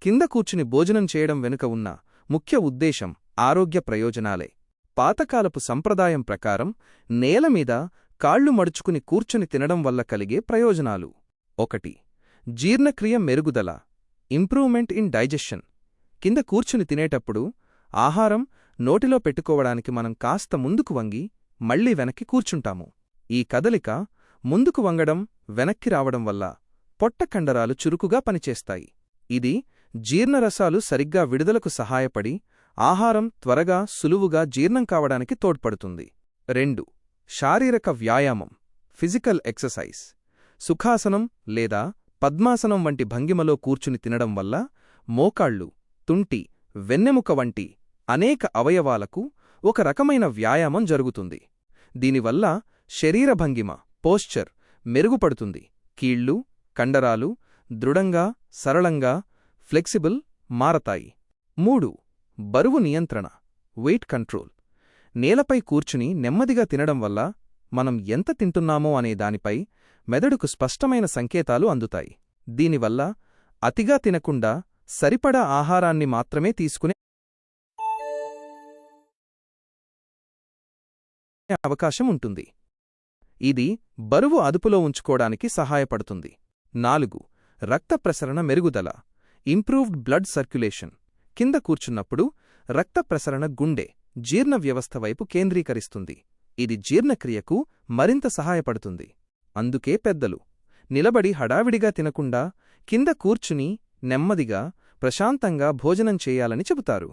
కింద కూర్చుని భోజనం చేయడం వెనుక ఉన్న ముఖ్య ఉద్దేశం ఆరోగ్య ప్రయోజనాలే. పాతకాలపు సంప్రదాయం ప్రకారం నేలమీద కాళ్లు మడుచుకుని కూర్చుని తినడం వల్ల కలిగే ప్రయోజనాలు: 1. జీర్ణక్రియ మెరుగుదల, ఇంప్రూవ్మెంట్ ఇన్ డైజెషన్. కింద కూర్చుని తినేటప్పుడు ఆహారం నోటిలో పెట్టుకోవడానికి మనం కాస్త ముందుకు వంగి మళ్లీ వెనక్కి కూర్చుంటాము. ఈ కదలిక, ముందుకు వంగడం, వెనక్కి రావడం వల్ల పొట్ట కండరాలు చురుకుగా పనిచేస్తాయి. ఇది జీర్ణరసాలు సరిగ్గా విడుదలకు సహాయపడి ఆహారం త్వరగా, సులువుగా జీర్ణం కావడానికి తోడ్పడుతుంది. 2. శారీరక వ్యాయామం, ఫిజికల్ ఎక్సర్సైజ్. సుఖాసనం లేదా పద్మాసనం వంటి భంగిమలో కూర్చుని తినడం వల్ల మోకాళ్ళు, తుంటి, వెన్నెముక వంటి అనేక అవయవాలకు ఒక రకమైన వ్యాయామం జరుగుతుంది. దీనివల్ల శరీర భంగిమ, పోశ్చర్ మెరుగుపడుతుంది. కీళ్లు, కండరాలు దృఢంగా, సరళంగా, ఫ్లెక్సిబుల్ మారతాయి. 3. బరువు నియంత్రణ, వెయిట్ కంట్రోల్. నేలపై కూర్చుని నెమ్మదిగా తినడం వల్ల మనం ఎంత తింటున్నామో అనే దానిపై మెదడుకు స్పష్టమైన సంకేతాలు అందుతాయి. దీనివల్ల అతిగా తినకుండా సరిపడా ఆహారాన్ని మాత్రమే తీసుకునే అవకాశం ఉంటుంది. ఇది బరువు అదుపులో ఉంచుకోవడానికి సహాయపడుతుంది. 4. రక్త ప్రసరణ మెరుగుదల, ఇంప్రూవ్డ్ బ్లడ్ సర్క్యులేషన్. కింద కూర్చున్నప్పుడు రక్త ప్రసరణ గుండె, జీర్ణ వ్యవస్థ వైపు కేంద్రీకరిస్తుంది. ఇది జీర్ణక్రియకు మరింత సహాయపడుతుంది. అందుకే పెద్దలు నిలబడి హడావిడిగా తినకుండా కింద కూర్చుని నెమ్మదిగా, ప్రశాంతంగా భోజనం చేయాలని చెబుతారు.